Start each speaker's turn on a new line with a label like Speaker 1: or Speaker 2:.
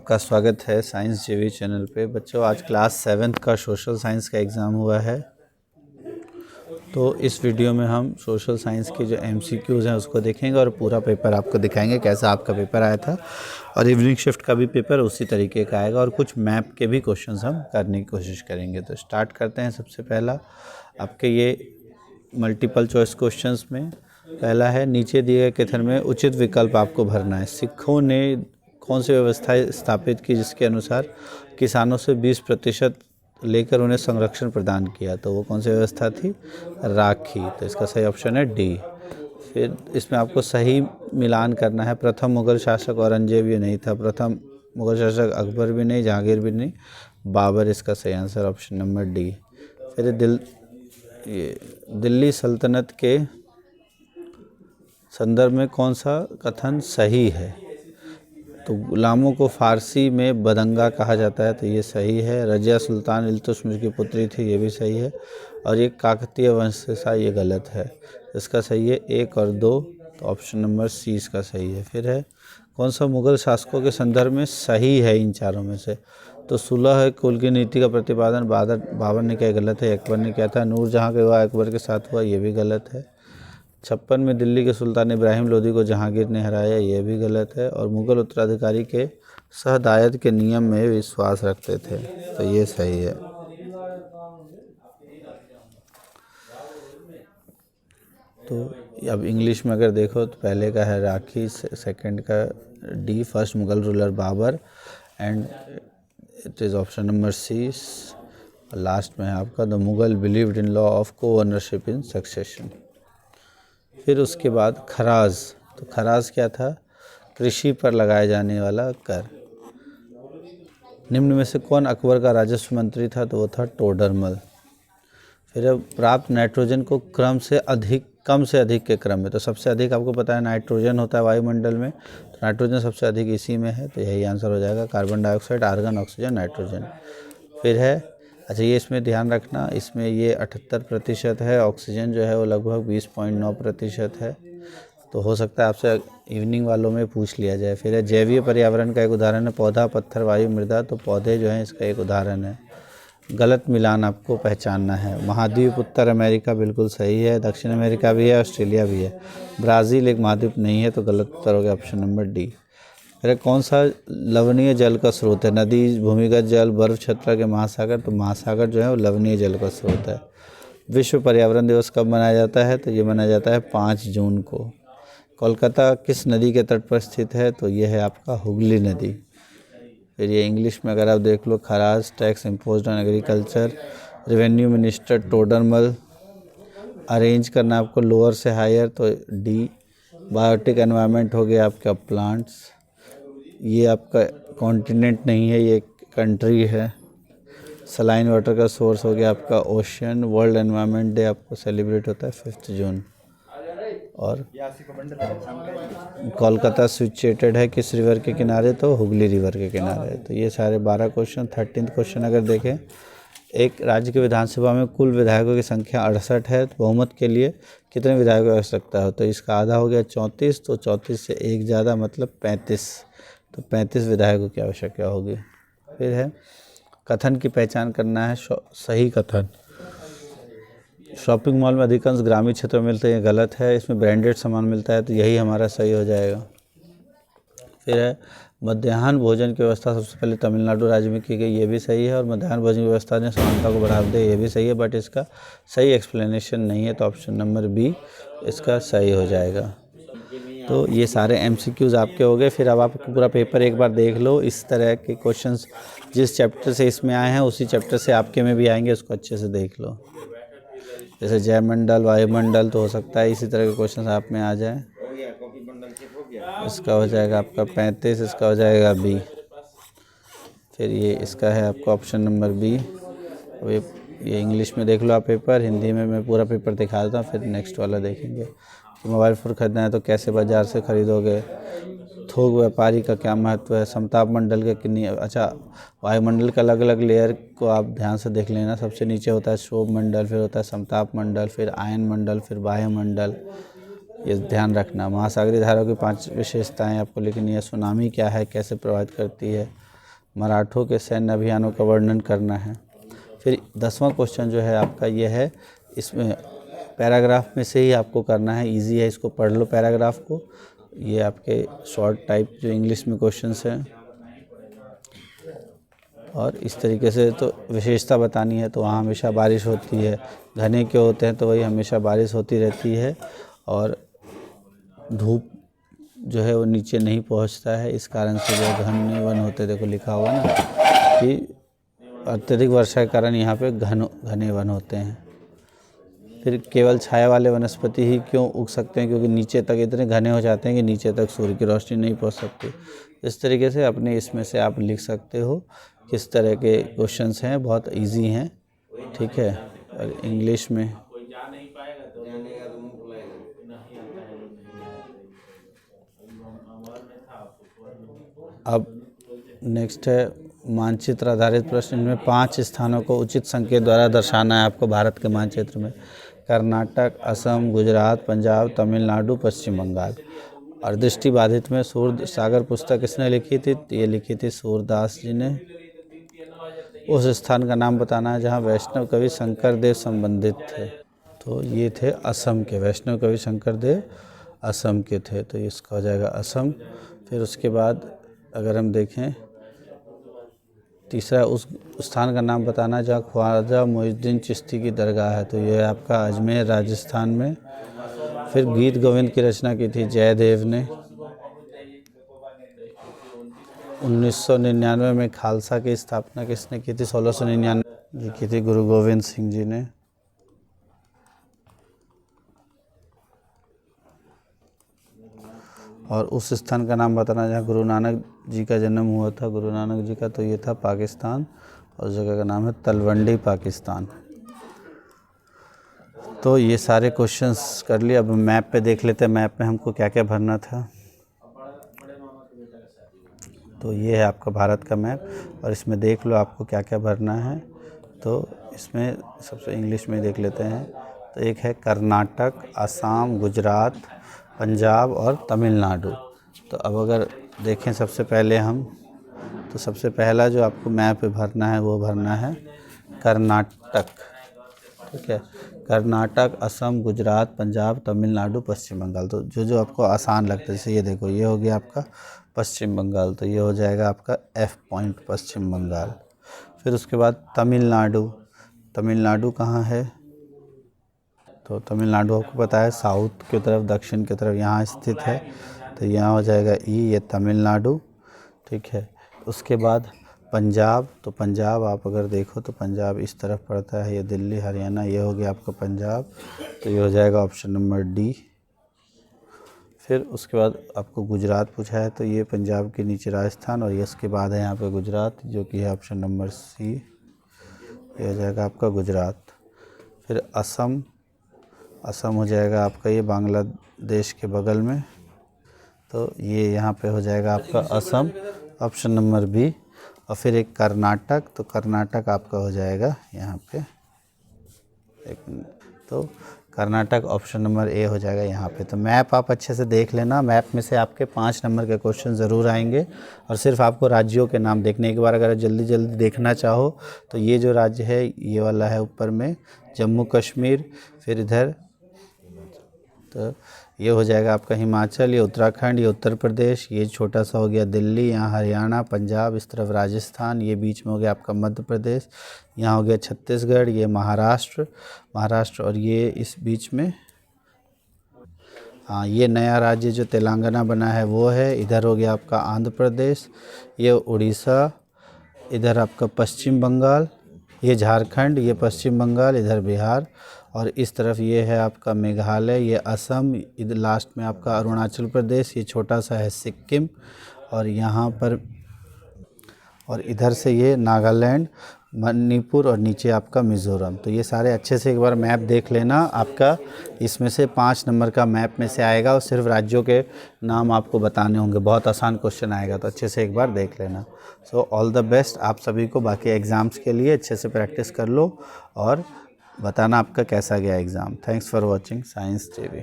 Speaker 1: आपका स्वागत है साइंस जेवी चैनल पे। बच्चों, आज क्लास 7th का सोशल साइंस का एग्ज़ाम हुआ है। तो इस वीडियो में हम सोशल साइंस के जो एमसीक्यूज़ हैं उसको देखेंगे और पूरा पेपर आपको दिखाएंगे कैसा आपका पेपर आया था। और इवनिंग शिफ्ट का भी पेपर उसी तरीके का आएगा और कुछ मैप के भी क्वेश्चंस हम करने की कोशिश करेंगे। तो स्टार्ट करते हैं। सबसे पहला आपके ये मल्टीपल चॉइस क्वेश्चंस में पहला है, नीचे दिए गए कथन में उचित विकल्प आपको भरना है। सिखों ने कौन सी व्यवस्था स्थापित की जिसके अनुसार किसानों से 20% लेकर उन्हें संरक्षण प्रदान किया? तो वो कौन सी व्यवस्था थी? राखी। तो इसका सही ऑप्शन है डी। फिर इसमें आपको सही मिलान करना है। प्रथम मुगल शासक औरंगजेब ये नहीं था, प्रथम मुगल शासक अकबर भी नहीं, जहांगीर भी नहीं, बाबर इसका सही आंसर ऑप्शन नंबर डी। फिर दिल्ली सल्तनत के संदर्भ में कौन सा कथन सही है? तो गुलामों को फ़ारसी में बदंगा कहा जाता है, तो ये सही है। रजिया सुल्तान इल्तुतमिश की पुत्री थी, ये भी सही है। और ये काकतीय वंश से था, ये गलत है। इसका सही है 1 और 2, तो ऑप्शन नंबर सी इसका सही है। फिर है, कौन सा मुग़ल शासकों के संदर्भ में सही है इन चारों में से? तो सुलह है कुल की नीति का प्रतिपादन बाबर ने किया, गलत है। अकबर ने किया था। नूरजहाँ का विवाह अकबर के साथ हुआ, ये भी गलत है। 56 में दिल्ली के सुल्तान इब्राहिम लोदी को जहांगीर ने हराया, ये भी गलत है। और मुग़ल उत्तराधिकारी के सहदायत के नियम में विश्वास रखते थे, तो ये सही है। तो अब इंग्लिश में अगर देखो तो पहले का है राखी, सेकंड का D, first Mughal ruler Babur, and it is option number C. Last में है आपका the Mughal believed in law of co ownership in succession. फिर उसके बाद खराज। तो खराज क्या था? कृषि पर लगाए जाने वाला कर। निम्न में से कौन अकबर का राजस्व मंत्री था? तो वो था टोडरमल। फिर अब प्राप्त नाइट्रोजन को कम से अधिक के क्रम में, तो सबसे अधिक आपको पता है नाइट्रोजन होता है वायुमंडल में, तो नाइट्रोजन सबसे अधिक इसी में है, तो यही आंसर हो जाएगा। Carbon dioxide, argon, oxygen, nitrogen. फिर है, अच्छा ये इसमें ध्यान रखना, इसमें ये 78% है, ऑक्सीजन जो है वो लगभग 20.9% है। तो हो सकता है आपसे इवनिंग वालों में पूछ लिया जाए। फिर है, जैवीय पर्यावरण का एक उदाहरण है पौधा, पत्थर, वायु, मृदा, तो पौधे जो हैं इसका एक उदाहरण है। गलत मिलान आपको पहचानना है। महाद्वीप उत्तर अमेरिका बिल्कुल सही है, दक्षिण अमेरिका भी है, ऑस्ट्रेलिया भी है। ब्राज़ील एक महाद्वीप नहीं है, तो गलत उत्तर हो गया ऑप्शन नंबर डी। फिर कौन सा लवणीय जल का स्रोत है? नदी, भूमिगत जल, बर्फ क्षेत्र के महासागर, तो महासागर जो है वो लवणीय जल का स्रोत है। विश्व पर्यावरण दिवस कब मनाया जाता है? तो ये मनाया जाता है 5 जून को। कोलकाता किस नदी के तट पर स्थित है? तो ये है आपका हुगली नदी। फिर ये इंग्लिश में अगर आप देख लो, खराज, tax imposed on agriculture, revenue minister Todarmal, arrange करना आपको लोअर से हायर, तो डी। बायोटिक एनवायरनमेंट हो गया आपका प्लांट्स, ये आपका कॉन्टिनेंट नहीं है, ये कंट्री है। सलाइन वाटर का सोर्स हो गया आपका ओशन। वर्ल्ड एनवायरनमेंट डे आपको सेलिब्रेट होता है 5 जून। और कोलकाता सिचुएटेड है किस रिवर के किनारे? तो हुगली रिवर के किनारे। तो ये सारे 12 क्वेश्चन। 13th क्वेश्चन अगर देखें, एक राज्य की विधानसभा में कुल विधायकों की संख्या 68 है, तो बहुमत के लिए कितने विधायकों की आवश्यकता हो? तो इसका आधा हो गया 34, तो 34 से एक ज़्यादा मतलब 35, तो 35 विधायकों की आवश्यकता होगी। फिर है, कथन की पहचान करना है सही कथन। शॉपिंग मॉल में अधिकांश ग्रामीण क्षेत्रों में मिलते हैं, ये गलत है। इसमें ब्रांडेड सामान मिलता है, तो यही हमारा सही हो जाएगा। फिर है, मध्याह्न भोजन की व्यवस्था सबसे पहले तमिलनाडु राज्य में की गई, ये भी सही है। और मध्याह्न भोजन की व्यवस्था ने समानता को बढ़ावा दिया, ये भी सही है, बट इसका सही एक्सप्लेनेशन नहीं है, तो ऑप्शन नंबर बी इसका सही हो जाएगा। तो ये सारे एमसीक्यूज़ आपके हो गए। फिर अब आप पूरा पेपर एक बार देख लो। इस तरह के क्वेश्चंस जिस चैप्टर से इसमें आए हैं उसी चैप्टर से आपके में भी आएंगे, उसको अच्छे से देख लो। जैसे जयमंडल, वायुमंडल, तो हो सकता है इसी तरह के क्वेश्चन आप में आ जाए। इसका हो जाएगा आपका 35, इसका हो जाएगा बी। फिर ये इसका है आपका ऑप्शन नंबर बी। अब ये इंग्लिश में देख लो आप पेपर, हिंदी में मैं पूरा पेपर दिखा देता हूँ, फिर नेक्स्ट वाला देखेंगे। मोबाइल फ़ोन खरीदना है तो कैसे बाज़ार से ख़रीदोगे? थोक व्यापारी का क्या महत्व है? समताप मंडल के कितनी, अच्छा वायुमंडल के अलग अलग लेयर को आप ध्यान से देख लेना। सबसे नीचे होता है क्षोभ मंडल, फिर होता है समताप मंडल, फिर आयन मंडल, फिर वायुमंडल, ये ध्यान रखना। महासागरीय धाराओं की 5 विशेषताएं आपको लिखनी है। सुनामी क्या है, कैसे प्रभावित करती है? मराठों के सैन्य अभियानों का वर्णन करना है। फिर 10वां क्वेश्चन जो है आपका ये है, इसमें पैराग्राफ में से ही आपको करना है, इजी है, इसको पढ़ लो पैराग्राफ को। ये आपके शॉर्ट टाइप जो इंग्लिश में क्वेश्चंस हैं, और इस तरीके से तो विशेषता बतानी है, तो वहाँ हमेशा बारिश होती है, घने क्यों होते हैं, तो वही हमेशा बारिश होती रहती है, और धूप जो है वो नीचे नहीं पहुँचता है, इस कारण से जो घने वन होते, देखो लिखा हुआ ना कि अत्यधिक वर्षा के कारण यहाँ पे घने वन होते हैं। फिर केवल छाया वाले वनस्पति ही क्यों उग सकते हैं, क्योंकि नीचे तक इतने घने हो जाते हैं कि नीचे तक सूर्य की रोशनी नहीं पहुंच सकती। इस तरीके से अपने इसमें से आप लिख सकते हो किस तरह के क्वेश्चंस हैं, बहुत इजी हैं, ठीक है। और इंग्लिश में अब नेक्स्ट है मानचित्र आधारित प्रश्न। इनमें 5 स्थानों को उचित संकेत द्वारा दर्शाना है आपको भारत के मानचित्र में। कर्नाटक, असम, गुजरात, पंजाब, तमिलनाडु, पश्चिम बंगाल। और दृष्टिबाधित में सूर्य सागर पुस्तक किसने लिखी थी? ये लिखी थी सूरदास जी ने। उस स्थान का नाम बताना है जहाँ वैष्णव कवि शंकर देव संबंधित थे। तो ये थे असम के, वैष्णव कवि शंकर देव असम के थे, तो इसका हो जाएगा असम। फिर उसके बाद अगर हम देखें तीसरा, उस स्थान का नाम बताना जहाँ ख्वाजा मोइनुद्दीन चिश्ती की दरगाह है, तो ये आपका अजमेर राजस्थान में। फिर गीत गोविंद की रचना की थी जयदेव ने। 1999 में खालसा की स्थापना किसने की थी? 1699 की थी गुरु गोविंद सिंह जी ने। और उस स्थान का नाम बताना जहाँ गुरु नानक जी का जन्म हुआ था, गुरु नानक जी का, तो ये था पाकिस्तान, और उस जगह का नाम है तलवंडी पाकिस्तान। तो ये सारे क्वेश्चंस कर लिए। अब मैप पे देख लेते हैं, मैप में हमको क्या क्या भरना था। तो ये है आपका भारत का मैप, और इसमें देख लो आपको क्या क्या भरना है। तो इसमें सबसे इंग्लिश में देख लेते हैं। तो एक है कर्नाटक, असम, गुजरात, पंजाब और तमिलनाडु। तो अब अगर देखें सबसे पहले हम, तो सबसे पहला जो आपको मैप पे भरना है वो भरना है कर्नाटक, ठीक है। कर्नाटक, असम, गुजरात, पंजाब, तमिलनाडु, पश्चिम बंगाल। तो जो जो आपको आसान लगता है, जैसे ये देखो, ये हो गया आपका पश्चिम बंगाल, तो ये हो जाएगा आपका F पॉइंट पश्चिम बंगाल। फिर उसके बाद तमिलनाडु, तमिलनाडु कहाँ है? तो तमिलनाडु आपको पता है साउथ की तरफ, दक्षिण की तरफ यहाँ स्थित है, तो यहाँ हो जाएगा ई, ये तमिलनाडु, ठीक है। उसके बाद पंजाब, तो पंजाब आप अगर देखो तो पंजाब इस तरफ पड़ता है, ये दिल्ली हरियाणा, ये हो गया आपका पंजाब, तो ये हो जाएगा ऑप्शन नंबर डी। फिर उसके बाद आपको गुजरात पूछा है, तो ये पंजाब के नीचे राजस्थान, और ये इसके बाद है यहाँ पे गुजरात, जो कि है ऑप्शन नंबर सी, ये हो जाएगा आपका गुजरात। फिर असम, असम हो जाएगा आपका ये बांग्लादेश के बगल में, तो ये यहाँ पे हो जाएगा आपका असम, ऑप्शन नंबर बी। और फिर एक कर्नाटक, तो कर्नाटक आपका हो जाएगा यहाँ पे, एक मिनट, तो कर्नाटक ऑप्शन नंबर ए हो जाएगा यहाँ पे। तो मैप आप अच्छे से देख लेना, मैप में से आपके 5 नंबर के क्वेश्चन ज़रूर आएंगे, और सिर्फ आपको राज्यों के नाम देखने। एक बार अगर जल्दी जल्दी देखना चाहो तो ये जो राज्य है ये वाला है ऊपर में, जम्मू कश्मीर। फिर इधर तो ये हो जाएगा आपका हिमाचल, ये उत्तराखंड, ये उत्तर प्रदेश, ये छोटा सा हो गया दिल्ली, यहाँ हरियाणा, पंजाब, इस तरफ राजस्थान, ये बीच में हो गया आपका मध्य प्रदेश, यहाँ हो गया छत्तीसगढ़, ये महाराष्ट्र, और ये इस बीच में, हाँ, ये नया राज्य जो तेलंगाना बना है वो है। इधर हो गया आपका आंध्र प्रदेश, ये उड़ीसा, इधर आपका पश्चिम बंगाल, ये झारखंड, ये पश्चिम बंगाल, इधर बिहार, और इस तरफ ये है आपका मेघालय, ये असम, इधर लास्ट में आपका अरुणाचल प्रदेश, ये छोटा सा है सिक्किम, और यहाँ पर, और इधर से ये नागालैंड, मणिपुर, और नीचे आपका मिज़ोरम। तो ये सारे अच्छे से एक बार मैप देख लेना, आपका इसमें से 5 नंबर का मैप में से आएगा, और सिर्फ राज्यों के नाम आपको बताने होंगे। बहुत आसान क्वेश्चन आएगा, तो अच्छे से एक बार देख लेना। सो ऑल द बेस्ट आप सभी को बाकी एग्ज़ाम्स के लिए। अच्छे से प्रैक्टिस कर लो और बताना आपका कैसा गया exam. Thanks for watching science TV.